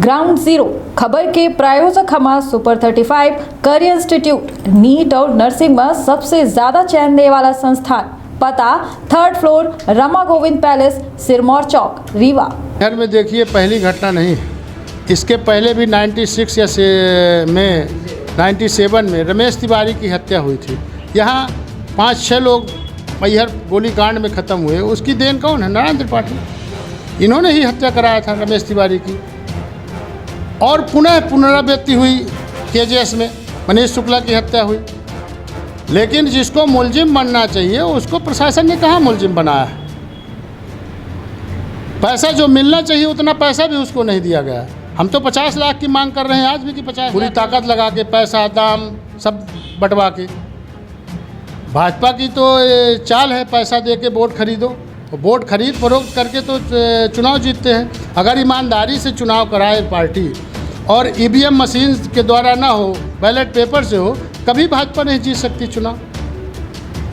Ground zero खबर के प्रायोजक हमारा सुपर 35 करियर इंस्टीट्यूट नीट और नर्सिंग में सबसे ज्यादा चयन देने वाला संस्थान। पता 3rd floor Rama Govind Palace, Sirmaur Chowk, Rewa. शहर में देखिए पहली घटना नहीं है। इसके पहले भी 96 या 97 में रमेश तिवारी की हत्या हुई थी। यहाँ 5-6 लोग मैहर गोलीकांड में ख़त्म हुए। उसकी देन कौन है? नारायण त्रिपाठी। इन्होंने ही हत्या कराया था रमेश तिवारी की। और पुनः पुनरावृत्ति हुई केजेएस में, मनीष शुक्ला की हत्या हुई। लेकिन जिसको मुलजिम बनना चाहिए उसको प्रशासन ने कहाँ मुलजिम बनाया है। पैसा जो मिलना चाहिए उतना पैसा भी उसको नहीं दिया गया। हम तो 50 लाख की मांग कर रहे हैं आज भी कि 50 पूरी ताकत लगा के पैसा दाम सब बंटवा के। भाजपा की तो चाल है पैसा दे के वोट खरीदो। वोट खरीद फरोख्त करके तो चुनाव जीतते हैं। अगर ईमानदारी से चुनाव कराए पार्टी और ईवीएम मशीन के द्वारा ना हो, बैलेट पेपर से हो, कभी भाजपा नहीं जीत सकती चुनाव।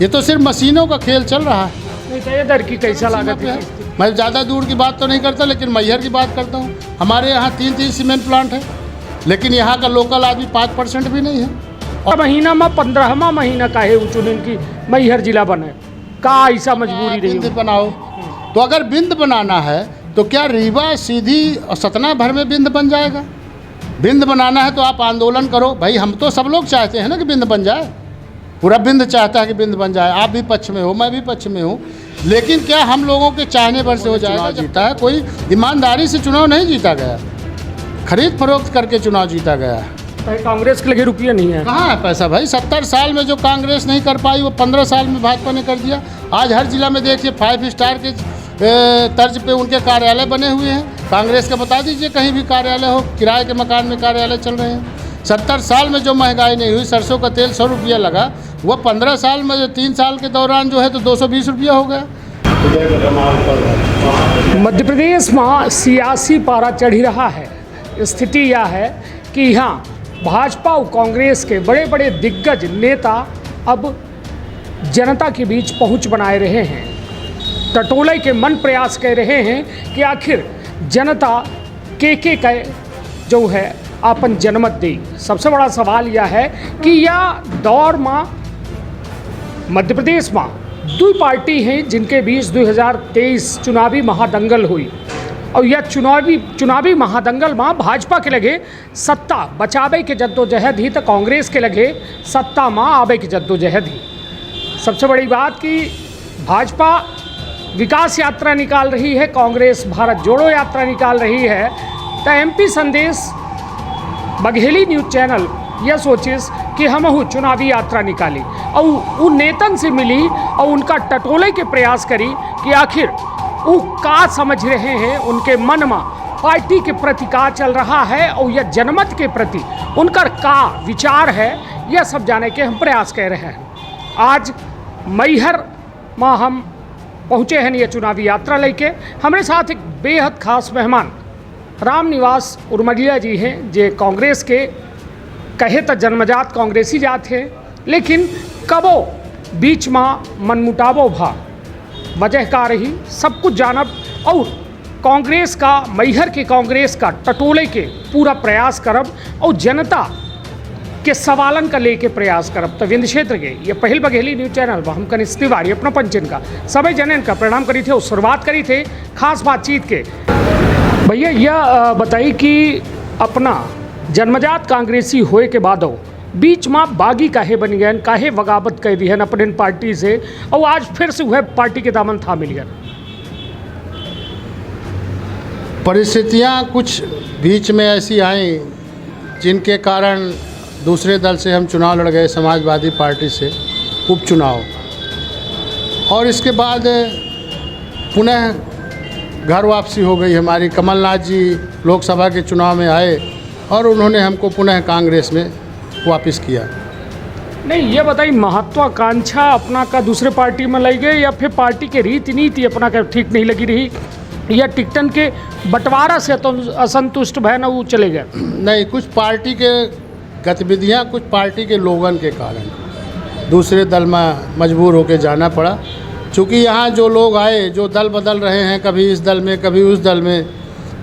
ये तो सिर्फ मशीनों का खेल चल रहा है। नहीं दर की कैसा लागत है? मैं ज़्यादा दूर की बात तो नहीं करता, लेकिन मैहर की बात करता हूँ। हमारे यहाँ 3 सीमेंट प्लांट है, लेकिन यहाँ का लोकल आदमी 5% भी नहीं है। और महीना में 15वां महीना का है चुने की मैहर जिला बने का ऐसा मजबूरी रही बिंद बनाओ। तो अगर बिंद बनाना है तो क्या रीवा सीधी और सतना भर में बिंद बन जाएगा? बिंद बनाना है तो आप आंदोलन करो भाई। हम तो सब लोग चाहते हैं ना कि बिंद बन जाए। पूरा बिंद चाहता है कि बिंद बन जाए। आप भी पक्ष में हो, मैं भी पक्ष में हूँ। लेकिन क्या हम लोगों के चाहने भर से हो जाएगा? जीता है कोई ईमानदारी से चुनाव नहीं जीता गया, खरीद फरोख्त करके चुनाव जीता गया है। कांग्रेस के लगे रुपया नहीं है। कहाँ है पैसा भाई? 70 साल में जो कांग्रेस नहीं कर पाई वो 15 साल में भाजपा ने कर दिया। आज हर जिला में देखिए 5 स्टार के तर्ज पे उनके कार्यालय बने हुए हैं। कांग्रेस का बता दीजिए कहीं भी कार्यालय हो, किराए के मकान में कार्यालय चल रहे हैं। 70 साल में जो महंगाई नहीं हुई, सरसों का तेल 100 रुपया लगा, वो 15 साल में 3 साल के दौरान जो है तो 220 रुपया हो गया। मध्य प्रदेश में सियासी पारा चढ़ी रहा है। स्थिति यह है कि यहाँ भाजपा और कांग्रेस के बड़े बड़े दिग्गज नेता अब जनता के बीच पहुंच बनाए रहे हैं। टटोले के मन प्रयास कर रहे हैं कि आखिर जनता के जो है अपन जनमत दे। सबसे बड़ा सवाल यह है कि यह दौर में मध्य प्रदेश में 2 पार्टी हैं जिनके बीच 2023 चुनावी महादंगल हुई। और यह चुनावी महादंगल में भाजपा के लगे सत्ता बचावे के जद्दोजहद ही, तो कांग्रेस के लगे सत्ता में आवे के जद्दोजहद ही। सबसे बड़ी बात कि भाजपा विकास यात्रा निकाल रही है, कांग्रेस भारत जोड़ो यात्रा निकाल रही है। तो MP संदेश बघेली न्यूज़ चैनल यह सोचिस कि हम चुनावी यात्रा निकाली और उन नेतन से मिली और उनका टटोले के प्रयास करी कि आखिर वो का समझ रहे हैं, उनके मन में पार्टी के प्रति का चल रहा है और यह जनमत के प्रति उनका का विचार है, यह सब जाने के हम प्रयास कर रहे हैं। आज मैहर में हम पहुँचे हैं ये चुनावी यात्रा लेके। हमारे साथ एक बेहद खास मेहमान राम निवास उर्मलिया जी हैं, जे कांग्रेस के कहे तो जन्मजात कांग्रेसी जात हैं, लेकिन कबो बीच में मनमुटावो भा वजह का रही सब कुछ जानब और कांग्रेस का मैहर के कांग्रेस का टटोले के पूरा प्रयास करब और जनता के सवालन का लेके प्रयास करब। तो विंध्य क्षेत्र के ये पहल बघेली न्यूज़ चैनल हम कनिष्ठ तिवारी अपना पंचन का सभी जनन का प्रणाम करी थे और शुरुआत करी थे खास बातचीत के। भैया यह बताइए कि अपना जन्मजात कांग्रेसी होए के बाद बीच में बागी काहे बन गए, काहे बगावत कर दी है अपने पार्टी से और आज फिर से वह पार्टी के दामन था मिल गया? परिस्थितियाँ कुछ बीच में ऐसी आई जिनके कारण दूसरे दल से हम चुनाव लड़ गए, समाजवादी पार्टी से उपचुनाव। और इसके बाद पुनः घर वापसी हो गई हमारी। कमलनाथ जी लोकसभा के चुनाव में आए और उन्होंने हमको पुनः कांग्रेस में वापस किया। नहीं, ये बताइए महत्वाकांक्षा अपना का दूसरे पार्टी में लग गए या फिर पार्टी के रीति नीति अपना का ठीक नहीं लगी रही या टिकटन के बंटवारा से तो असंतुष्ट भय न वो चले गए? नहीं, कुछ पार्टी के गतिविधियां, कुछ पार्टी के लोगन के कारण दूसरे दल में मजबूर होकर जाना पड़ा। चूँकि यहाँ जो लोग आए, जो दल बदल रहे हैं, कभी इस दल में कभी उस दल में,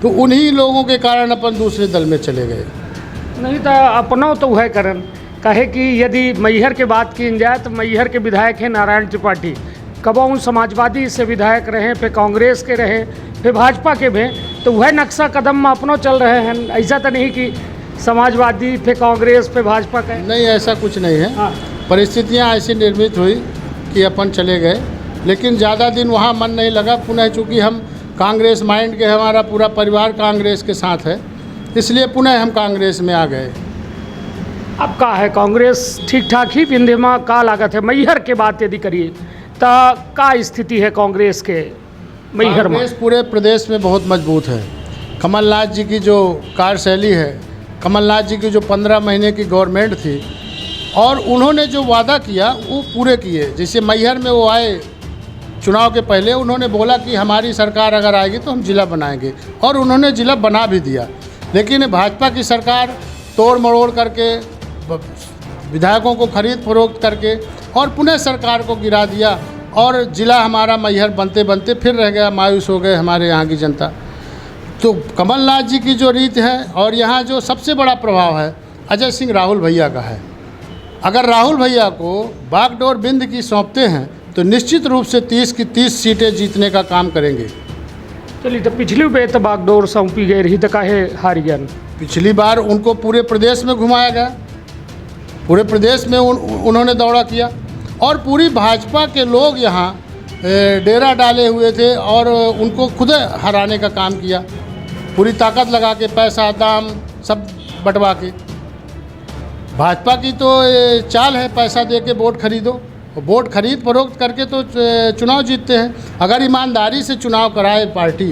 तो उन्हीं लोगों के कारण अपन दूसरे दल में चले गए। नहीं तो अपनों तो वह करन कहे कि यदि मैहर के बात की जाए तो मैहर के विधायक हैं नारायण त्रिपाठी, कबहू समाजवादी से विधायक रहे, फिर कांग्रेस के रहे, फिर भाजपा के भी, तो वह नक्शा कदम में अपनों चल रहे हैं। ऐसा तो नहीं कि समाजवादी फिर कांग्रेस फिर भाजपा का। नहीं, ऐसा कुछ नहीं है। हाँ। परिस्थितियाँ ऐसी निर्मित हुई कि अपन चले गए, लेकिन ज़्यादा दिन वहाँ मन नहीं लगा। पुनः चूँकि हम कांग्रेस माइंड के, हमारा पूरा परिवार कांग्रेस के साथ है, इसलिए पुनः हम कांग्रेस में आ गए। अब का है कांग्रेस ठीक ठाक ही विंध्य में का लागत है। मैहर के बात यदि करिए तो का स्थिति है कांग्रेस के मैहर में? कांग्रेस पूरे प्रदेश में बहुत मजबूत है। कमलनाथ जी की जो कार्यशैली है, कमलनाथ जी की जो 15 महीने की गवर्नमेंट थी और उन्होंने जो वादा किया वो पूरे किए। जैसे मैहर में वो आए चुनाव के पहले, उन्होंने बोला कि हमारी सरकार अगर आएगी तो हम ज़िला बनाएंगे, और उन्होंने ज़िला बना भी दिया। लेकिन भाजपा की सरकार तोड़ मरोड़ करके, विधायकों को खरीद फरोख्त करके और पुनः सरकार को गिरा दिया, और ज़िला हमारा मैहर बनते बनते फिर रह गया। मायूस हो गए हमारे यहाँ की जनता। तो कमलनाथ जी की जो रीत है, और यहाँ जो सबसे बड़ा प्रभाव है अजय सिंह राहुल भैया का है। अगर राहुल भैया को बागडोर बिंद की सौंपते हैं तो निश्चित रूप से 30 की 30 सीटें जीतने का काम करेंगे। चलिए, तो पिछली बेर तो बागडोर सौंपी गई रही तो काहे हार गया? पिछली बार उनको पूरे प्रदेश में घुमाया गया, पूरे प्रदेश में उन्होंने दौरा किया, और पूरी भाजपा के लोग यहाँ डेरा डाले हुए थे और उनको खुद हराने का काम किया, पूरी ताकत लगा के, पैसा दाम सब बंटवा के। भाजपा की तो चाल है पैसा दे के वोट खरीदो, वोट खरीद फरोख्त करके तो चुनाव जीतते हैं। अगर ईमानदारी से चुनाव कराए पार्टी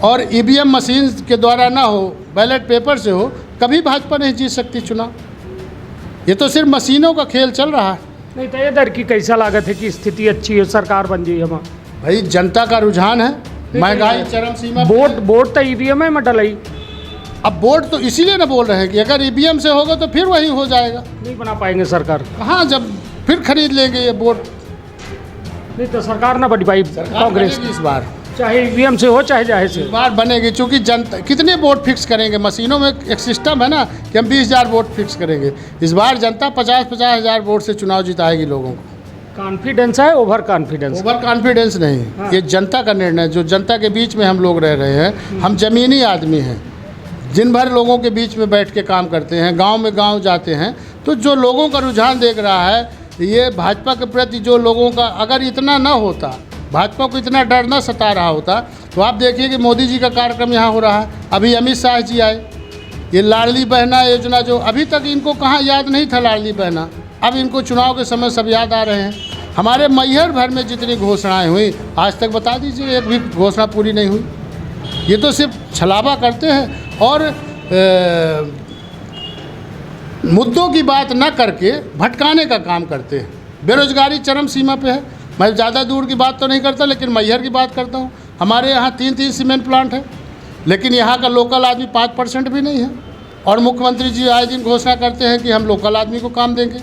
और ईवीएम मशीन के द्वारा ना हो, बैलेट पेपर से हो, कभी भाजपा नहीं जीत सकती चुनाव। ये तो सिर्फ मशीनों का खेल चल रहा है। नहीं तो इधर की कैसा लागत है कि स्थिति अच्छी है, सरकार बन जाए हम? भाई जनता का रुझान है, महंगाई चरम सीमा पर। वोट तो ईवीएम में डलाई। अब वोट तो इसीलिए ना बोल रहे हैं कि अगर ईवीएम से होगा तो फिर वही हो जाएगा। नहीं बना पाएंगे सरकार। हाँ, जब फिर खरीद लेंगे ये वोट। नहीं तो सरकार ना बनी पाई कांग्रेस की इस बार, चाहे ईवीएम से हो चाहे जाहे से। इस बार बनेगी, क्योंकि जनता कितने वोट फिक्स करेंगे। मशीनों में एक सिस्टम है ना कि हम 20,000 वोट फिक्स करेंगे। इस बार जनता 50-50 हज़ार वोट से चुनाव जिताएगी लोगों को। कॉन्फिडेंस है, ओवर कॉन्फिडेंस? ओवर कॉन्फिडेंस नहीं। हाँ। ये जनता का निर्णय, जो जनता के बीच में हम लोग रह रहे हैं। हम ज़मीनी आदमी हैं, दिन भर लोगों के बीच में बैठ के काम करते हैं, गांव में गांव जाते हैं। तो जो लोगों का रुझान देख रहा है, ये भाजपा के प्रति जो लोगों का, अगर इतना ना होता, भाजपा को इतना डर ना सता रहा होता, तो आप देखिए कि मोदी जी का कार्यक्रम यहाँ हो रहा है। अभी अमित शाह जी आए, ये लाडली बहना योजना, जो अभी तक इनको कहाँ याद नहीं था लाडली बहना, अब इनको चुनाव के समय सब याद आ रहे हैं। हमारे मैहर भर में जितनी घोषणाएँ हुई, आज तक बता दीजिए एक भी घोषणा पूरी नहीं हुई। ये तो सिर्फ छलावा करते हैं और मुद्दों की बात ना करके भटकाने का काम करते हैं। बेरोजगारी चरम सीमा पे है। मैं ज़्यादा दूर की बात तो नहीं करता, लेकिन मैहर की बात करता हूँ। हमारे यहाँ 3 सीमेंट प्लांट है, लेकिन यहाँ का लोकल आदमी 5% भी नहीं है। और मुख्यमंत्री जी आए दिन घोषणा करते हैं कि हम लोकल आदमी को काम देंगे,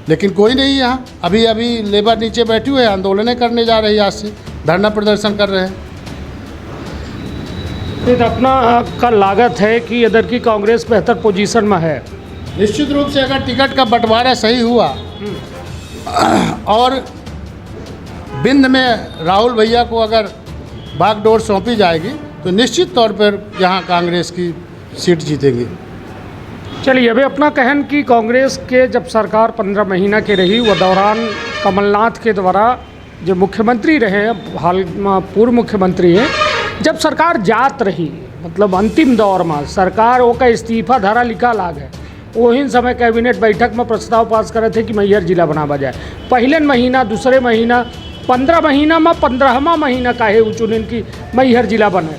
लेकिन कोई नहीं यहाँ। अभी लेबर नीचे बैठी हुई है, आंदोलनें करने जा रही है, आज से धरना प्रदर्शन कर रहे हैं। तो अपना का लागत है कि इधर की कांग्रेस बेहतर पोजीशन में है। निश्चित रूप से अगर टिकट का बंटवारा सही हुआ और बिंद में राहुल भैया को अगर बागडोर सौंपी जाएगी तो निश्चित तौर पर यहाँ कांग्रेस की सीट जीतेगी। चलिए, अभी अपना कहन कि कांग्रेस के जब सरकार 15 महीना के रही, वह दौरान कमलनाथ के द्वारा जो मुख्यमंत्री रहे, हाल पूर्व मुख्यमंत्री हैं, जब सरकार जात रही, मतलब अंतिम दौर में सरकार वो का इस्तीफा धारा लिखा लाग है, वही समय कैबिनेट बैठक में प्रस्ताव पास करे थे कि मैहर जिला बनावा जाए। पहले महीना, दूसरे महीना, 15 महीना में 15वां महीना काहे चुनिन की मैहर जिला बने?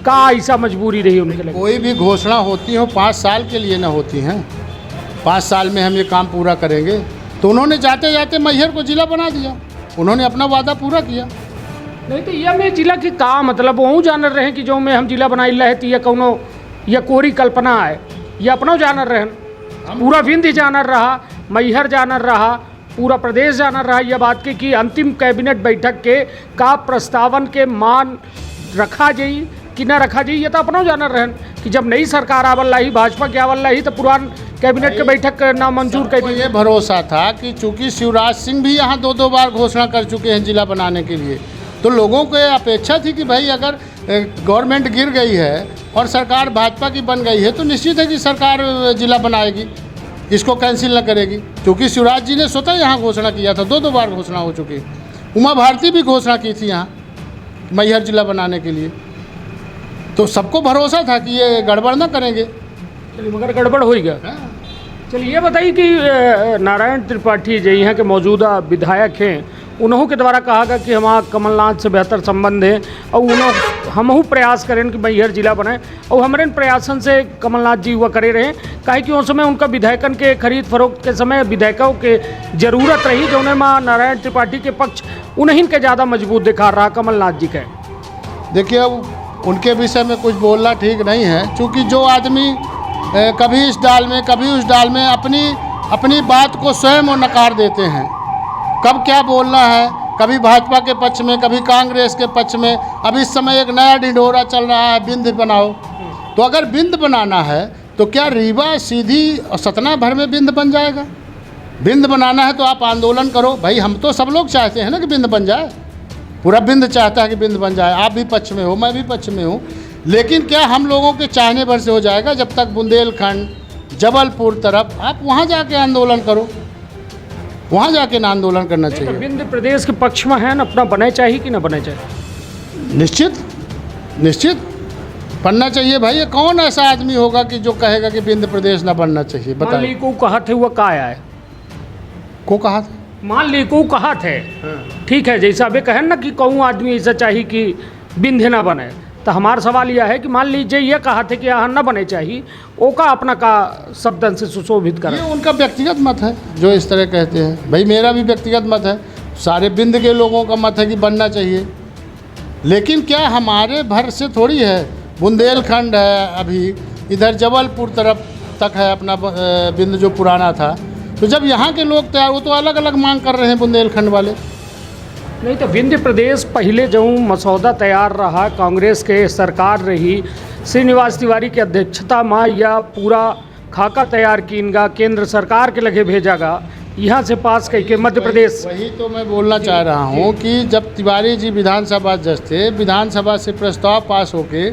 का ऐसा मजबूरी रही उनके लिए? कोई भी घोषणा होती हो 5 साल के लिए ना होती हैं। 5 साल में हम ये काम पूरा करेंगे, तो उन्होंने जाते जाते मैहर को जिला बना दिया। उन्होंने अपना वादा पूरा किया। नहीं तो यह में जिला की का मतलब वह जानर रहे कि जो में हम जिला बनाई रहे थी, या कौनो या कोरी कल्पना है, या अपना जानर रहे? पूरा विंध्य जानर रहा, मैहर जानर रहा, पूरा प्रदेश जानर रहा। यह बात की कि अंतिम कैबिनेट बैठक के का प्रस्तावन के मान रखा जाई कि न रखा जाए, ये तो अपना जानर रहन कि जब नई सरकार आवल रही, भाजपा की आवल रही, तो पुरान कैबिनेट के बैठक नामंजूर कर दी। ये भरोसा था कि चूंकि शिवराज सिंह भी यहाँ 2-2 बार घोषणा कर चुके हैं जिला बनाने के लिए, तो लोगों को ये अपेक्षा थी कि भाई अगर गवर्नमेंट गिर गई है और सरकार भाजपा की बन गई है तो निश्चित है कि सरकार जिला बनाएगी, इसको कैंसिल न करेगी। क्योंकि शिवराज जी ने स्वतः यहाँ घोषणा किया था, 2-2 बार घोषणा हो चुकी। उमा भारती भी घोषणा की थी यहाँ मैहर जिला बनाने के लिए, तो सबको भरोसा था कि ये गड़बड़ ना करेंगे। चलिए, मगर गड़बड़ हो गया। चलिए ये बताइए कि नारायण त्रिपाठी जो यहाँ के मौजूदा विधायक हैं, उन्हों के द्वारा कहा गया कि हमारा कमलनाथ से बेहतर संबंध है और हमहू प्रयास करें कि मैहर जिला बनाए, और हमारे प्रयासन से कमलनाथ जी हुआ करे रहे काहे कि उस समय उनका विधायकन के खरीद फरोख्त के समय विधायकों के जरूरत रही, जो उन्हें माँ नारायण त्रिपाठी के पक्ष उन्हीं के ज़्यादा मजबूत दिखा रहा कमलनाथ जी का। देखिए, अब उनके विषय में कुछ बोलना ठीक नहीं है, क्योंकि जो आदमी कभी इस डाल में कभी उस डाल में अपनी बात को स्वयं वो नकार देते हैं। कब क्या बोलना है, कभी भाजपा के पक्ष में, कभी कांग्रेस के पक्ष में। अब इस समय एक नया ढिंढोरा चल रहा है, बिंद बनाओ। तो अगर बिंद बनाना है तो क्या रीवा सीधी और सतना भर में बिंद बन जाएगा? बिंद बनाना है तो आप आंदोलन करो। भाई हम तो सब लोग चाहते हैं ना कि बिंद बन जाए, पूरा बिंद चाहता है कि बिंद बन जाए। आप भी पक्ष में हो, मैं भी पक्ष में हूँ, लेकिन क्या हम लोगों के चाहने भर से हो जाएगा? जब तक बुंदेलखंड, जबलपुर तरफ आप वहाँ जाके आंदोलन करो, वहाँ जाके ना आंदोलन करना चाहिए। तो बिंद प्रदेश के पक्ष में है ना, अपना बने चाहिए कि ना बने चाहिए? निश्चित बनना चाहिए। भाई ये कौन ऐसा आदमी होगा कि जो कहेगा कि बिंद प्रदेश ना बनना चाहिए? मान ली बताइए। को कहा थे वो का आया है, को कहा था? मान ली को कहा थे, ठीक है, जैसा अभी कहें ना कि कहूँ आदमी ऐसा चाहिए कि बिंद ना बने, तो हमारा सवाल यह है कि मान लीजिए ये कहा थे कि यहाँ न बने चाहिए, वो का अपना का शब्दन से सुशोभित करें। ये उनका व्यक्तिगत मत है जो इस तरह कहते हैं। भाई मेरा भी व्यक्तिगत मत है, सारे बिंद के लोगों का मत है कि बनना चाहिए, लेकिन क्या हमारे भर से थोड़ी है। बुंदेलखंड है, अभी इधर जबलपुर तरफ तक है अपना बिंद जो पुराना था। तो जब यहाँ के लोग तैयार, वो तो अलग अलग मांग कर रहे हैं बुंदेलखंड वाले। नहीं तो विंध्य प्रदेश पहले जो मसौदा तैयार रहा, कांग्रेस के सरकार रही, श्रीनिवास तिवारी की अध्यक्षता में या पूरा खाका तैयार कीनगा, केंद्र सरकार के लगे भेजागा, यहाँ से पास करके मध्य प्रदेश। वही तो मैं बोलना चाह रहा हूँ कि जब तिवारी जी विधानसभा अध्यक्ष थे, विधानसभा से प्रस्ताव पास होके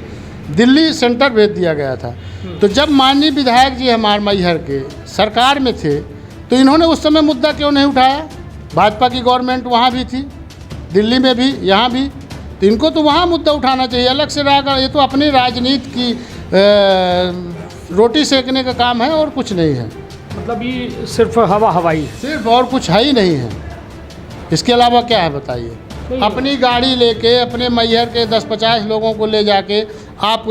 दिल्ली सेंटर भेज दिया गया था। तो जब माननीय विधायक जी हमारे मैहर के सरकार में थे, तो इन्होंने उस समय मुद्दा क्यों नहीं उठाया? भाजपा की गवर्नमेंट वहाँ भी थी, दिल्ली में भी, यहाँ भी, तो इनको तो वहाँ मुद्दा उठाना चाहिए। अलग से रहेगा, ये तो अपनी राजनीति की रोटी सेकने का काम है और कुछ नहीं है। मतलब ये सिर्फ हवा हवाई, सिर्फ, और कुछ है ही नहीं है। इसके अलावा क्या है बताइए? अपनी गाड़ी लेके अपने मैहर के 10-50 लोगों को ले जाके आप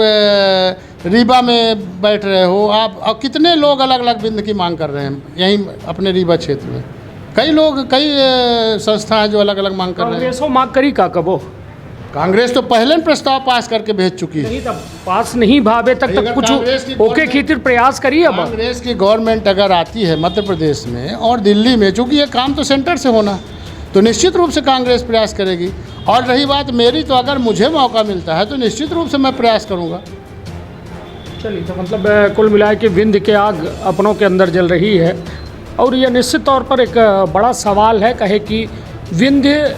रीवा में बैठ रहे हो। आप कितने लोग अलग अलग बिंद की मांग कर रहे हैं यहीं अपने रीवा क्षेत्र में? कई लोग, कई संस्था हैं जो अलग अलग मांग कर रहे हैं। कांग्रेसों मांग करी का कबो? कांग्रेस तो पहले प्रस्ताव पास करके भेज चुकी है। नहीं, तब पास नहीं भावे तक अगर कुछ कांग्रेस की ओके खातिर प्रयास करिए। अब कांग्रेस की गवर्नमेंट अगर आती है मध्य प्रदेश में और दिल्ली में, चूँकि ये काम तो सेंटर से होना, तो निश्चित रूप से कांग्रेस प्रयास करेगी। और रही बात मेरी, तो अगर मुझे मौका मिलता है तो निश्चित रूप से मैं प्रयास करूँगा। चलिए, तो मतलब कुल मिला के विंध्य के आग अपनों के अंदर जल रही है, और यह निश्चित तौर पर एक बड़ा सवाल है कहे कि विंध्य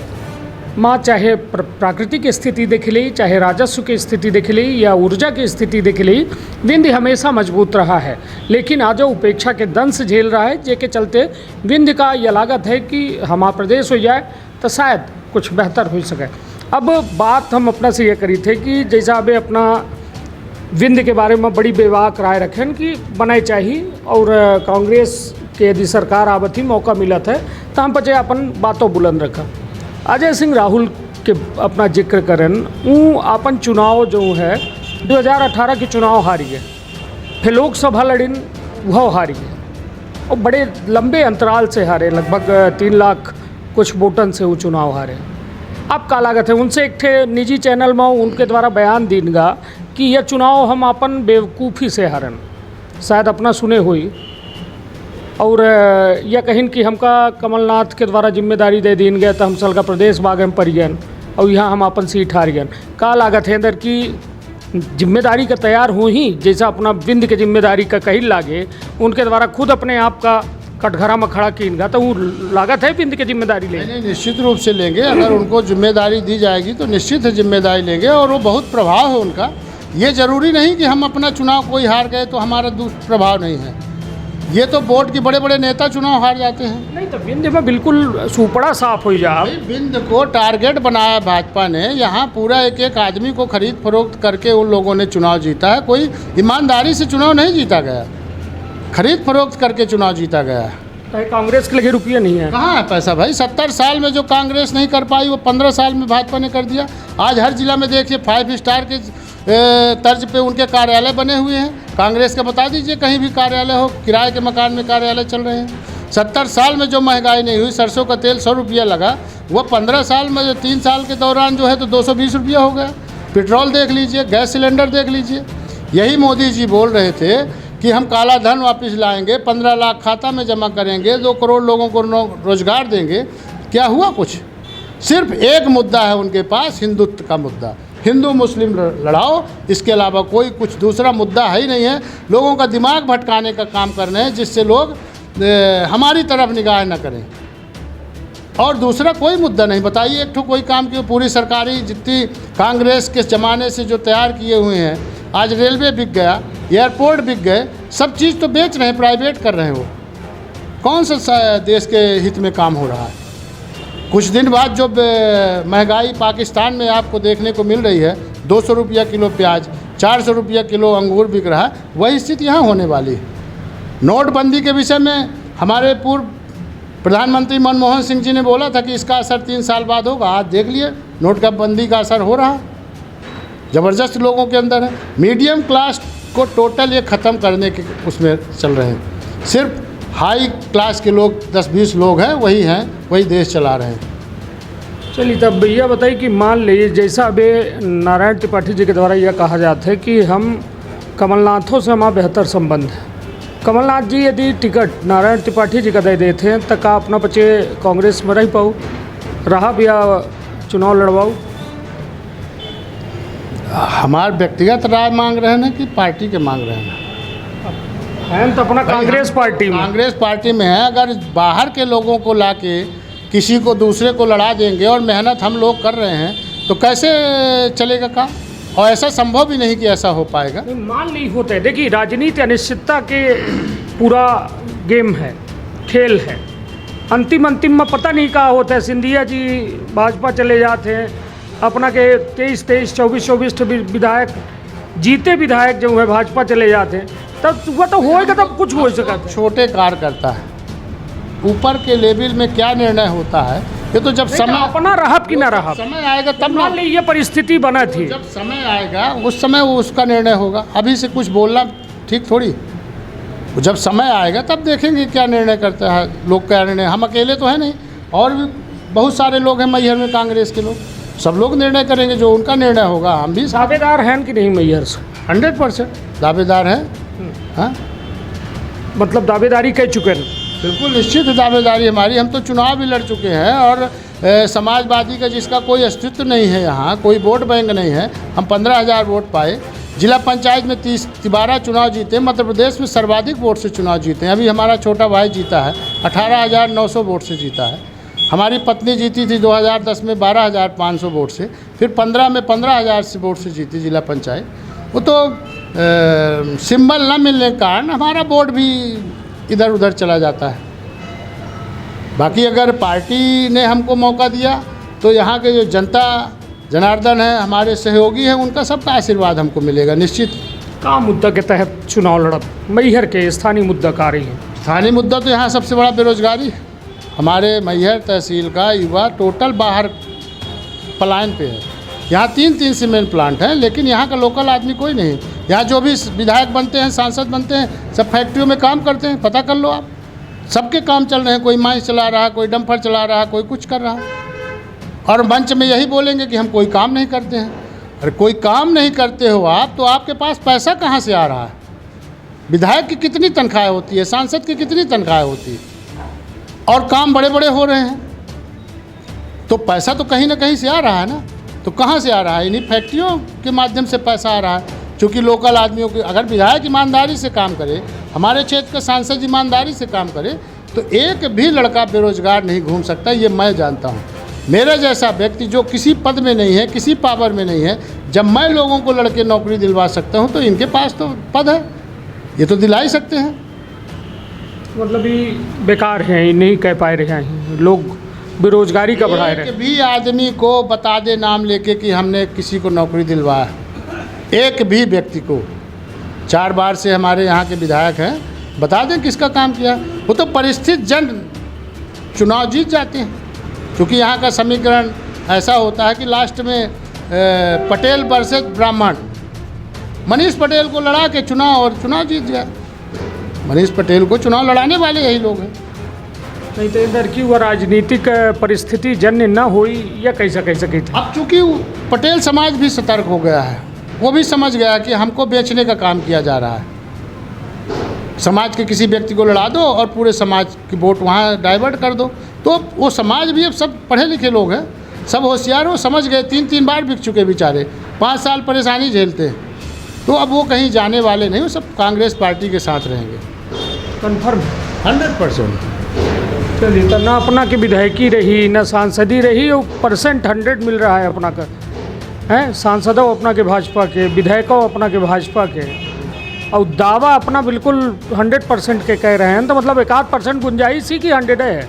माँ चाहे प्राकृतिक स्थिति देख ली, चाहे राजस्व की स्थिति देख ली या ऊर्जा की स्थिति देख ली, विंध्य हमेशा मजबूत रहा है। लेकिन आज उपेक्षा के दंश झेल रहा है, जिसके चलते विंध्य का यह लागत है कि हमारा प्रदेश हो जाए तो शायद कुछ बेहतर हो सके। अब बात हम अपना से ये करी थे कि जैसा अभी अपना विंध्य के बारे में बड़ी बेबाक राय रखें कि बनाई चाहिए, और कांग्रेस के यदि सरकार आवत ही मौका मिला था तो हम बचे अपन बातों बुलंद रखा। अजय सिंह राहुल के अपना जिक्र करें, वो अपन चुनाव जो है 2018 के चुनाव हारी है, फिर लोकसभा लड़िन वह हारी है, और बड़े लंबे अंतराल से हारे, लगभग 3 लाख कुछ वोटन से वो चुनाव हारे। अब का लागत है उनसे एक थे निजी चैनल में उनके द्वारा बयान दीनगा कि यह चुनाव हम अपन बेवकूफ़ी से हारन, शायद अपना सुने हुई, और यह कहिन कि हमका कमलनाथ के द्वारा जिम्मेदारी दे दीन गए तो हम सल का प्रदेश बाग में पड़ गए और यहाँ हम अपन सीट हार गए। का लागत है अंदर कि जिम्मेदारी का तैयार हो ही, जैसा अपना विंध्य के जिम्मेदारी का कही लागे उनके द्वारा खुद अपने आप का कटघरा में खड़ा कीनगा, तो वो लागत है विंध्य की जिम्मेदारी नहीं लेंगे। नहीं, निश्चित रूप से लेंगे। अगर उनको जिम्मेदारी दी जाएगी तो निश्चित है जिम्मेदारी लेंगे, और वो बहुत प्रभाव है उनका। ये ज़रूरी नहीं कि हम अपना चुनाव कोई हार गए तो हमारा प्रभाव नहीं है। ये तो बोर्ड के बड़े बड़े नेता चुनाव हार जाते हैं। नहीं तो विंध्य में बिल्कुल सुपड़ा साफ हो जा। भाई विंध्य को टारगेट बनाया भाजपा ने, यहाँ पूरा एक एक आदमी को खरीद फरोख्त करके उन लोगों ने चुनाव जीता है। कोई ईमानदारी से चुनाव नहीं जीता गया, खरीद फरोख्त करके चुनाव जीता गया है। कांग्रेस के लगे रुपये नहीं है। कहाँ है पैसा भाई? 70 साल में जो कांग्रेस नहीं कर पाई वो 15 साल में भाजपा ने कर दिया। आज हर जिला में देखिए 5 स्टार के तर्ज पे उनके कार्यालय बने हुए हैं। कांग्रेस का बता दीजिए कहीं भी कार्यालय हो, किराए के मकान में कार्यालय चल रहे हैं। 70 साल में जो महंगाई नहीं हुई, सरसों का तेल 100 रुपया लगा, वो 15 साल में 3 साल के दौरान जो है तो 220 रुपया हो गया। पेट्रोल देख लीजिए, गैस सिलेंडर देख लीजिए। यही मोदी जी बोल रहे थे कि हम काला धन वापस लाएंगे, 15 लाख खाता में जमा करेंगे, 2 करोड़ लोगों को रोजगार देंगे। क्या हुआ? कुछ। सिर्फ एक मुद्दा है उनके पास, हिंदुत्व का मुद्दा। हिंदू मुस्लिम लड़ाओ, इसके अलावा कोई कुछ दूसरा मुद्दा है ही नहीं है। लोगों का दिमाग भटकाने का काम कर रहे हैं जिससे लोग हमारी तरफ निगाह न करें, और दूसरा कोई मुद्दा नहीं। बताइए एक ठो कोई काम की पूरी सरकारी जितनी कांग्रेस के ज़माने से जो तैयार किए हुए हैं, आज रेलवे बिक गया, एयरपोर्ट बिक गए, सब चीज़ तो बेच रहे हैं, प्राइवेट कर रहे हैं। वो कौन सा देश के हित में काम हो रहा है? कुछ दिन बाद जो महंगाई पाकिस्तान में आपको देखने को मिल रही है, 200 रुपया किलो प्याज, 400 रुपया किलो अंगूर बिक रहा है, वही स्थिति यहाँ होने वाली है। नोटबंदी के विषय में हमारे पूर्व प्रधानमंत्री मनमोहन सिंह जी ने बोला था कि इसका असर 3 साल बाद होगा। आज देख लिए नोट का बंदी का असर हो रहा है, ज़बरदस्त लोगों के अंदर है। मीडियम क्लास को टोटल ये ख़त्म करने के उसमें चल रहे हैं। सिर्फ हाई क्लास के लोग 10-20 लोग हैं, वही देश चला रहे हैं। चलिए तब भैया बताइए कि मान लीजिए जैसा अभी नारायण त्रिपाठी जी के द्वारा यह कहा जाता है कि हम कमलनाथों से हमारा बेहतर संबंध है। कमलनाथ जी यदि टिकट नारायण त्रिपाठी जी का दे देते हैं तो का अपना बच्चे कांग्रेस में रह पाओ, रहा भी चुनाव लड़वाओ? हमारे व्यक्तिगत राय मांग रहे हैं ना कि पार्टी के मांग रहे हैं? हैं तो अपना कांग्रेस पार्टी में। कांग्रेस पार्टी में है। अगर बाहर के लोगों को लाके किसी को दूसरे को लड़ा देंगे और मेहनत हम लोग कर रहे हैं तो कैसे चलेगा काम? और ऐसा संभव भी नहीं कि ऐसा हो पाएगा। मान नहीं होता है। देखिए राजनीति अनिश्चितता के पूरा गेम है, खेल है। अंतिम में पता नहीं कहा होता है। सिंधिया जी भाजपा चले जाते हैं, अपना के 23 24 विधायक जीते विधायक जो है भाजपा चले जाते हैं, तब वह तो होएगा, तब कुछ हो सकता है। छोटे कार्यकर्ता है, ऊपर के लेवल में क्या निर्णय होता है ये तो जब समय अपना रहा कि ना रहा, समय आएगा तब ना। मान ली ये परिस्थिति बना थी, जब समय आएगा उस समय वो उसका निर्णय होगा। अभी से कुछ बोलना ठीक थोड़ी। जब समय आएगा तब देखेंगे क्या निर्णय करता है लोग, क्या निर्णय। हम अकेले तो है नहीं, और भी बहुत सारे लोग हैं मैहर में कांग्रेस के लोग, सब लोग निर्णय करेंगे। जो उनका निर्णय होगा हम भी दावेदार हैं कि नहीं मैहर से? 100% दावेदार हैं। हाँ, मतलब दावेदारी कह चुके हैं? बिल्कुल निश्चित है दावेदारी हमारी। हम तो चुनाव भी लड़ चुके हैं, और समाजवादी का जिसका कोई अस्तित्व नहीं है, यहाँ कोई वोट बैंक नहीं है। हम 15,000 वोट पाए। जिला पंचायत में 12 चुनाव जीते। मध्य प्रदेश में सर्वाधिक वोट से चुनाव जीते हैं। अभी हमारा छोटा भाई जीता है, 18,900 वोट से जीता है। हमारी पत्नी जीती थी 2010 में 12,500 वोट से, फिर 15 में 15,000 से वोट से जीती जिला पंचायत। वो तो सिंबल न मिलने के कारण हमारा वोट भी इधर उधर चला जाता है। बाकी अगर पार्टी ने हमको मौका दिया तो यहाँ के जो जनता जनार्दन है, हमारे सहयोगी हैं, उनका सबका आशीर्वाद हमको मिलेगा निश्चित। का मुद्दा के तहत चुनाव लड़त मैहर के स्थानीय मुद्दा का रही है? स्थानीय मुद्दा तो यहाँ सबसे बड़ा बेरोजगारी है। हमारे मैहर तहसील का युवा टोटल बाहर पलायन पे है। यहाँ 3 सीमेंट प्लांट हैं, लेकिन यहाँ का लोकल आदमी कोई नहीं। यहाँ जो भी विधायक बनते हैं, सांसद बनते हैं, सब फैक्ट्रियों में काम करते हैं। पता कर लो आप, सबके काम चल रहे हैं। कोई माइंस चला रहा है, कोई डंपर चला रहा है, कोई कुछ कर रहा है, और मंच में यही बोलेंगे कि हम कोई काम नहीं करते हैं। अरे कोई काम नहीं करते हो आप तो आपके पास पैसा कहाँ से आ रहा है? विधायक की कितनी तनख्वाहें होती है, सांसद की कितनी तनख्वाहें होती है, और काम बड़े बड़े हो रहे हैं, तो पैसा तो कहीं ना कहीं से आ रहा है ना। तो कहाँ से आ रहा है? इन्हीं फैक्ट्रियों के माध्यम से पैसा आ रहा है। क्योंकि लोकल आदमियों की, अगर विधायक ईमानदारी से काम करे, हमारे क्षेत्र का सांसद ईमानदारी से काम करे, तो एक भी लड़का बेरोजगार नहीं घूम सकता, ये मैं जानता हूँ। मेरे जैसा व्यक्ति जो किसी पद में नहीं है, किसी पावर में नहीं है, जब मैं लोगों को लड़के नौकरी दिलवा सकता हूँ, तो इनके पास तो पद है, ये तो दिला ही सकते हैं। मतलब ये बेकार है, ये नहीं कह पाए रहे हैं लोग, बेरोजगारी का बढ़ा रहे एक भी आदमी को बता दे नाम लेके कि हमने किसी को नौकरी दिलवाया, एक भी व्यक्ति को। 4 बार से हमारे यहाँ के विधायक हैं, बता दें किसका काम किया। वो तो परिस्थित जन चुनाव जीत जाते हैं, क्योंकि यहाँ का समीकरण ऐसा होता है कि लास्ट में पटेल वर्सेस ब्राह्मण, मनीष पटेल को लड़ा के चुनाव और चुनाव जीत गया। मनीष पटेल को चुनाव लड़ाने वाले यही लोग हैं। नहीं तो इधर की वो राजनीतिक परिस्थिति जन्य न हुई या कैसा कैसा कही था। अब चूँकि पटेल समाज भी सतर्क हो गया है, वो भी समझ गया कि हमको बेचने का काम किया जा रहा है। समाज के किसी व्यक्ति को लड़ा दो और पूरे समाज की वोट वहाँ डाइवर्ट कर दो, तो वो समाज भी अब सब पढ़े लिखे लोग हैं, सब होशियार हो, समझ गए। 3 बार बिक चुके बेचारे, 5 साल परेशानी झेलते हैं, तो अब वो कहीं जाने वाले नहीं, वो सब कांग्रेस पार्टी के साथ रहेंगे। कन्फर्म 100%। चलिए, तो ना अपना की विधायकी रही, ना सांसदी रही, और परसेंट 100 मिल रहा है अपना का, हैं सांसदों अपना के भाजपा के, विधायकों अपना के भाजपा के, और दावा अपना बिल्कुल 100% के कह रहे हैं। तो मतलब 1-8% गुंजाइश ही कि 100 है।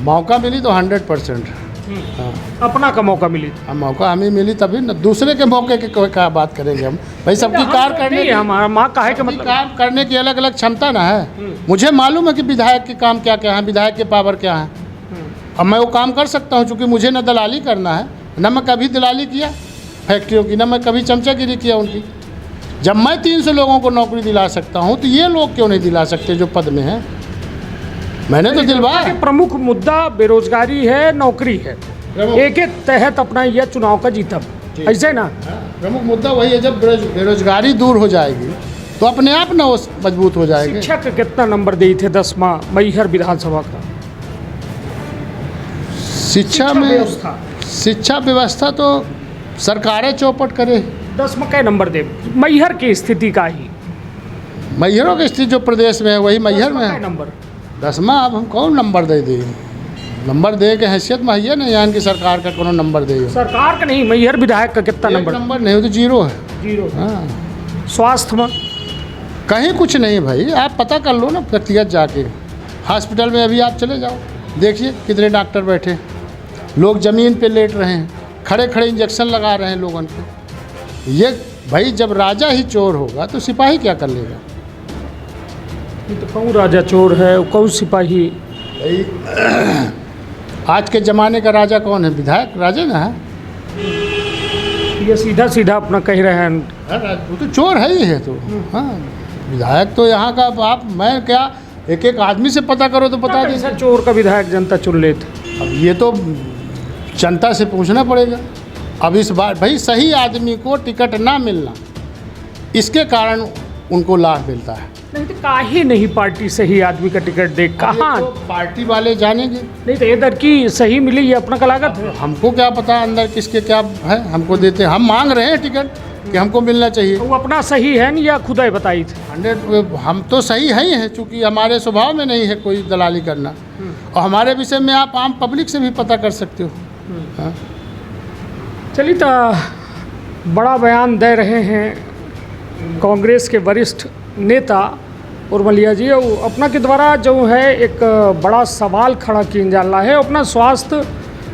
मौका मिली तो 100%। हाँ, अपना का मौका मिली हम मौका हमें मिली तभी न, दूसरे के मौके की कोई क्या बात करेंगे हम? भाई सबकी कार करने की, हमारा माँ का है कि मतलब काम करने की अलग अलग क्षमता ना है। मुझे मालूम है कि विधायक के काम क्या क्या है, विधायक के पावर क्या है। अब मैं वो काम कर सकता हूँ, क्योंकि मुझे न दलाली करना है, न मैं कभी दलाली किया फैक्ट्रियों की, न मैं कभी चमचागिरी किया उनकी। जब मैं 300 लोगों को नौकरी दिला सकता हूँ, तो ये लोग क्यों नहीं दिला सकते जो पद में हैं? मैंने तो दिलवाया। प्रमुख मुद्दा बेरोजगारी है, नौकरी है, एक के तहत अपना यह चुनाव का जीतब, ऐसे ना। प्रमुख मुद्दा वही है, जब बेरोजगारी दूर हो जाएगी तो अपने आप ना वो मजबूत हो जाएंगे। शिक्षक कितना नंबर दिए थे 10वां मैहर विधानसभा का? शिक्षा व्यवस्था तो सरकारें चौपट करे। 10वां क्या नंबर दे? मैहर की स्थिति का ही, मैहरों की स्थिति जो प्रदेश में है वही मैहर में है। नंबर 10वां। अब हम कौन नंबर दे नंबर दे के हैसियत में है नहीं, यहाँ की सरकार का कोनो नंबर दे। सरकार का नहीं, मैहर विधायक का कितना नंबर नहीं हो तो 0 है। 0। हाँ, स्वास्थ्य में कहीं कुछ नहीं भाई, आप पता कर लो ना व्यक्तिगत जाके। हॉस्पिटल में अभी आप चले जाओ, देखिए कितने डॉक्टर बैठे, लोग ज़मीन पे लेट रहे हैं, खड़े खड़े इंजेक्शन लगा रहे हैं लोगों पे। ये भाई जब राजा ही चोर होगा तो सिपाही क्या कर लेगा? ये तो कौन राजा चोर है, कौन सिपाही? आज के ज़माने का राजा कौन है? विधायक राजा ना है। ये सीधा सीधा अपना कह रहे हैं, वो तो चोर है ही है। तो हाँ, विधायक तो यहाँ का आप मैं क्या एक आदमी से पता करो तो पता कैसा चोर का विधायक जनता चुन लेते। अब ये तो जनता से पूछना पड़ेगा। अब इस बार भाई सही आदमी को टिकट ना मिलना, इसके कारण उनको लाभ मिलता है। नहीं तो काहे नहीं पार्टी सही आदमी का टिकट दे, कहाँ तो पार्टी वाले जानेंगे। नहीं तो इधर की सही मिली, ये अपना का लागत है। हमको क्या पता अंदर किसके क्या है, हमको देते, हम मांग रहे हैं टिकट कि हमको मिलना चाहिए। वो अपना सही है नहीं या खुदा ही बताई थे? 100 हम तो सही है ही हैं, चूँकि हमारे स्वभाव में नहीं है कोई दलाली करना। और हमारे विषय में आप आम पब्लिक से भी पता कर सकते हो। हाँ, चलिए, तो बड़ा बयान दे रहे हैं कांग्रेस के वरिष्ठ नेता उर्मिला जी। और अपना के द्वारा जो है एक बड़ा सवाल खड़ा किया जा रहा है, अपना स्वास्थ्य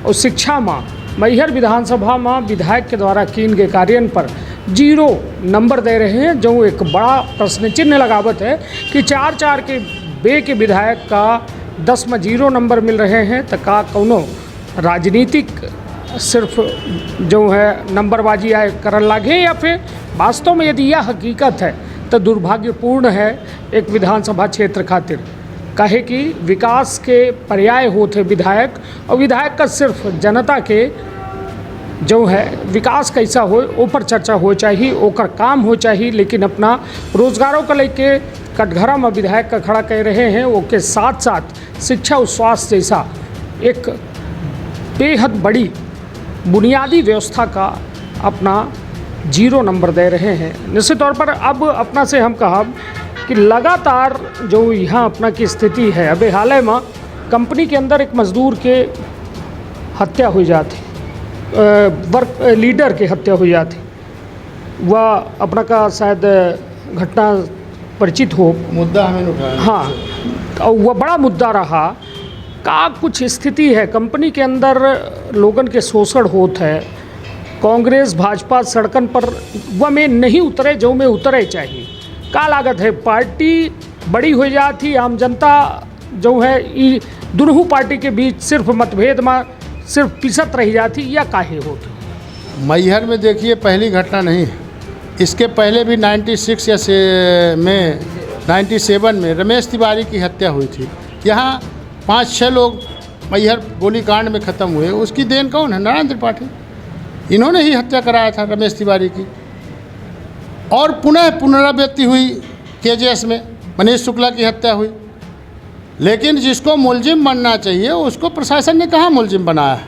और शिक्षा में मैहर विधानसभा में विधायक के द्वारा किन गए कार्य पर 0 नंबर दे रहे हैं, जो एक बड़ा प्रश्न चिन्ह लगावत है कि 4 के बे के विधायक का 10 में 0 नंबर मिल रहे हैं। तो का कौनो राजनीतिक सिर्फ जो है नंबरबाजी आए करन लागे, या फिर वास्तव में यदि यह हकीकत है तो दुर्भाग्यपूर्ण है एक विधानसभा क्षेत्र खातिर। काहे कि विकास के पर्याय होते विधायक, और विधायक का सिर्फ जनता के जो है विकास कैसा हो ऊपर चर्चा हो चाहिए, ओकर काम हो चाहिए। लेकिन अपना रोजगारों को लेके कटघरा में विधायक का खड़ा कह रहे हैं, वो के साथ साथ शिक्षा और स्वास्थ्य जैसा एक बेहद बड़ी बुनियादी व्यवस्था का अपना 0 नंबर दे रहे हैं। निश्चित तौर पर अब अपना से हम कहा कि लगातार जो यहाँ अपना की स्थिति है, अभी हाल में कंपनी के अंदर एक मजदूर के हत्या हो जाती, वर्क लीडर की हत्या हो जाती, वह अपना का शायद घटना परिचित हो, मुद्दा हमें उठाया। हाँ, और वह बड़ा मुद्दा रहा। का कुछ स्थिति है कंपनी के अंदर, लोगन के शोषण होता है, कांग्रेस भाजपा सड़कन पर वह में नहीं उतरे जो में उतरे चाहिए। का लागत है पार्टी बड़ी हो जाती, आम जनता जो है दोनों पार्टी के बीच सिर्फ मतभेद में सिर्फ पिसत रह जाती या काहे होती। मैहर में देखिए पहली घटना नहीं है, इसके पहले भी 96 या से में 97 में रमेश तिवारी की हत्या हुई थी। यहाँ 5-6 लोग मैहर गोलीकांड में ख़त्म हुए, उसकी देन कौन है? नारायण त्रिपाठी। इन्होंने ही हत्या कराया था रमेश तिवारी की। और पुनः पुनरावृत्ति हुई केजेएस में, मनीष शुक्ला की हत्या हुई। लेकिन जिसको मुलजिम बनना चाहिए उसको प्रशासन ने कहाँ मुलजिम बनाया है?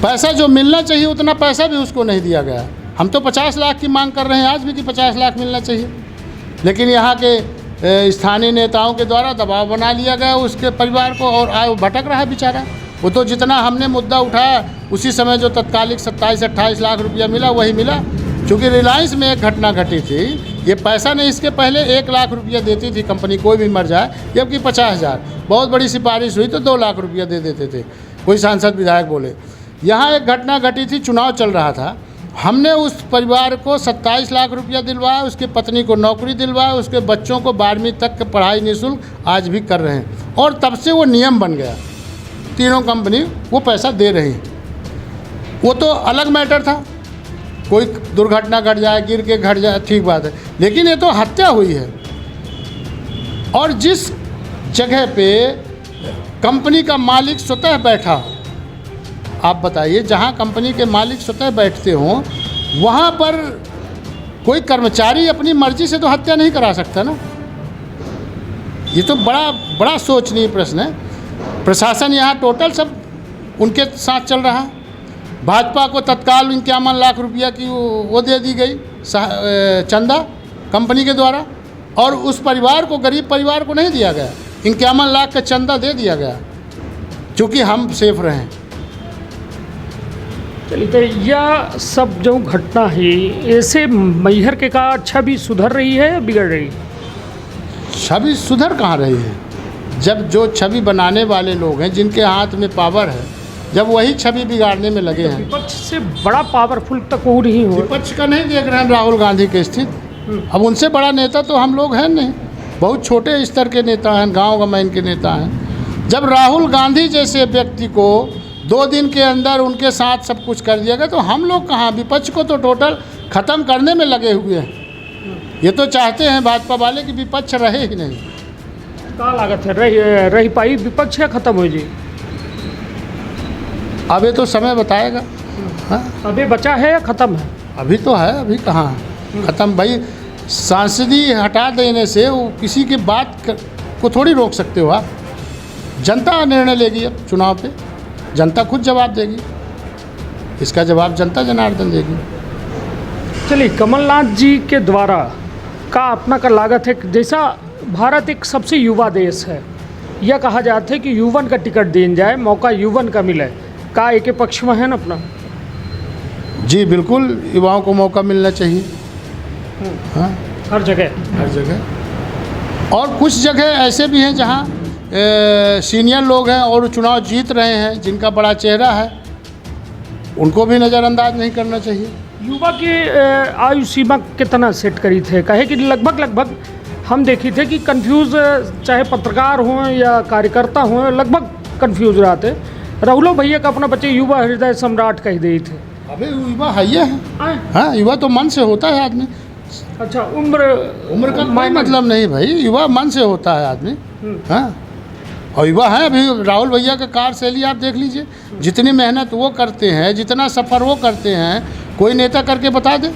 पैसा जो मिलना चाहिए उतना पैसा भी उसको नहीं दिया गया। हम तो 50 लाख की मांग कर रहे हैं आज भी कि 50 लाख मिलना चाहिए, लेकिन यहाँ के स्थानीय नेताओं के द्वारा दबाव बना लिया गया उसके परिवार को, और वो भटक रहा है बेचारा। वो तो जितना हमने मुद्दा उठाया उसी समय जो तत्कालिक 27-28 लाख रुपया मिला वही मिला। चूँकि रिलायंस में एक घटना घटी थी, ये पैसा नहीं, इसके पहले 1 लाख रुपया देती थी कंपनी, कोई भी मर जाए, जबकि 50,000 बहुत बड़ी सिफारिश हुई तो 2 लाख रुपया दे देते थे, कोई सांसद विधायक बोले। यहाँ एक घटना घटी थी, चुनाव चल रहा था, हमने उस परिवार को 27 लाख रुपया दिलवाया, उसके पत्नी को नौकरी दिलवाया, उसके बच्चों को 12वीं तक की पढ़ाई निःशुल्क आज भी कर रहे हैं। और तब से वो नियम बन गया, तीनों कंपनी वो पैसा दे रही हैं। वो तो अलग मैटर था, कोई दुर्घटना घट जाए, गिर के घट जाए, ठीक बात है, लेकिन ये तो हत्या हुई है। और जिस जगह पे कंपनी का मालिक स्वतः बैठा हो, आप बताइए, जहाँ कंपनी के मालिक स्वतः बैठते हों वहाँ पर कोई कर्मचारी अपनी मर्जी से तो हत्या नहीं करा सकता ना। ये तो बड़ा सोचनीय प्रश्न है। प्रशासन यहाँ टोटल सब उनके साथ चल रहा है। भाजपा को तत्काल 51 लाख रुपया की वो दे दी गई चंदा कंपनी के द्वारा, और उस परिवार को, गरीब परिवार को नहीं दिया गया। 51 लाख का चंदा दे दिया गया चूँकि हम सेफ रहें। चलिए, तो यह सब जो घटना है, ऐसे मैहर के का छवि सुधर रही है या बिगड़ रही है? छवि सुधर कहाँ रही है? जब जो छवि बनाने वाले लोग हैं, जिनके हाथ में पावर है, जब वही छवि बिगाड़ने में लगे हैं। विपक्ष से बड़ा पावरफुल तक वो नहीं हो। विपक्ष का नहीं देख रहे हैं राहुल गांधी की स्थिति। अब उनसे बड़ा नेता तो हम लोग हैं नहीं, बहुत छोटे स्तर के नेता हैं, गाँव गमाइन के नेता हैं। जब राहुल गांधी जैसे व्यक्ति को 2 दिन के अंदर उनके साथ सब कुछ कर दिया गया, तो हम लोग कहाँ? विपक्ष को तो टोटल ख़त्म करने में लगे हुए हैं। ये तो चाहते हैं भाजपा वाले कि विपक्ष रहे ही नहीं। क्या लागत है, रही पाई विपक्ष या खत्म हो जी? अब ये तो समय बताएगा। हाँ, अभी बचा है या ख़त्म है? अभी तो है, अभी कहाँ है ख़त्म? भाई सांसदी हटा देने से वो किसी की बात को थोड़ी रोक सकते हो आप। जनता निर्णय लेगी, अब चुनाव पे जनता खुद जवाब देगी, इसका जवाब जनता जनार्दन देगी। चलिए, कमलनाथ जी के द्वारा का अपना का लागत है, जैसा भारत एक सबसे युवा देश है, यह कहा जाता है कि युवन का टिकट देन जाए, मौका युवन का मिले, का एक पक्ष में है ना अपना? जी बिल्कुल, युवाओं को मौका मिलना चाहिए। हाँ, हर जगह। और कुछ जगह ऐसे भी हैं जहाँ सीनियर लोग हैं और चुनाव जीत रहे हैं, जिनका बड़ा चेहरा है, उनको भी नज़रअंदाज नहीं करना चाहिए। युवा की आयु सीमा कितना सेट करी थे? कहे कि लगभग हम देखे थे कि कंफ्यूज, चाहे पत्रकार हों या कार्यकर्ता हों, लगभग कंफ्यूज रहते। राहुलो भैया का अपना बच्चे युवा हृदय सम्राट कह दिए थे। अबे युवा है ये है। हाँ, युवा तो मन से होता है आदमी। अच्छा, उम्र का कोई मतलब नहीं भाई, युवा मन से होता है आदमी। हाँ, और युवा है। अभी राहुल भैया का कार्यशैली आप देख लीजिए, जितनी मेहनत वो करते हैं, जितना सफ़र वो करते हैं, कोई नेता करके बता दे।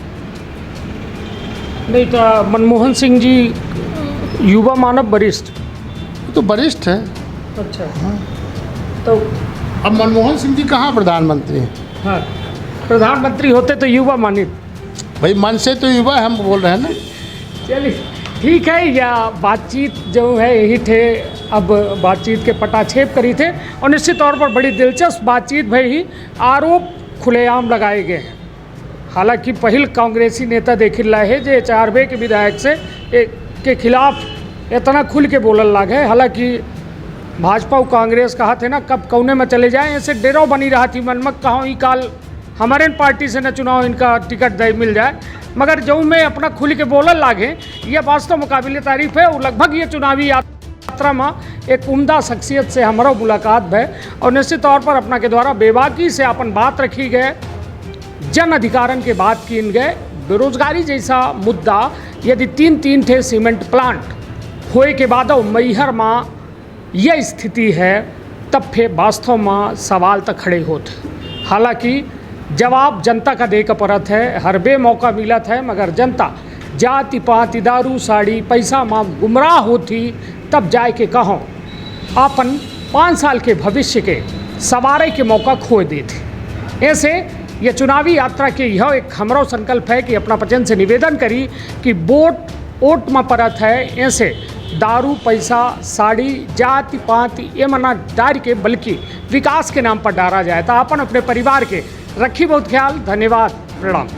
नहीं तो मनमोहन सिंह जी युवा मानव वरिष्ठ, तो वरिष्ठ है। अच्छा। हाँ, तो अब मनमोहन सिंह जी कहाँ प्रधानमंत्री हैं? हाँ, प्रधानमंत्री होते तो युवा मानित। भाई मन से तो युवा हम बोल रहे हैं ना। चलिए ठीक है, या बातचीत जो है यही थे। अब बातचीत के पटाक्षेप करी थे और निश्चित तौर पर बड़ी दिलचस्प बातचीत भई। आरोप खुलेआम लगाए गए हैं। हालांकि पहिल कांग्रेसी नेता देख रहे जे चारबे के विधायक से के खिलाफ इतना खुल के बोलने लगे। हालांकि भाजपा और कांग्रेस कहा थे ना कब कौने में चले जाएं, ऐसे डेरों बनी रहा थी मन में कहाँ काल हमारे पार्टी से न चुनाव इनका टिकट दे मिल जाए। मगर जो में अपना खुल के बोलने लागे ये वास्तव मुकाबिले तारीफ है। और लगभग ये चुनावी यात्रा में एक उम्दा शख्सियत से हमारा मुलाकात है और निश्चित तौर पर अपना के द्वारा बेबाकी से अपन बात रखी गए, जन अधिकारन के बात की गए। बेरोजगारी जैसा मुद्दा यदि तीन थे सीमेंट प्लांट होए के बाद मैहर में यह स्थिति है तब फिर वास्तव में सवाल तक खड़े होते। हालांकि जवाब जनता का दे का परत है, हर बे मौका मिलत है, मगर जनता जाति पाति दारू साड़ी पैसा में गुमराह होती तब जाए के कहों अपन 5 साल के भविष्य के सवारे के मौका खो देते। ऐसे ये चुनावी यात्रा के यह एक हमरो संकल्प है कि अपना पचन से निवेदन करी कि वोट में परत है। ऐसे दारू पैसा साड़ी जाति पाति ये मना डार के बल्कि विकास के नाम पर डारा जाए तो अपन अपने परिवार के रखी बहुत ख्याल। धन्यवाद, प्रणाम।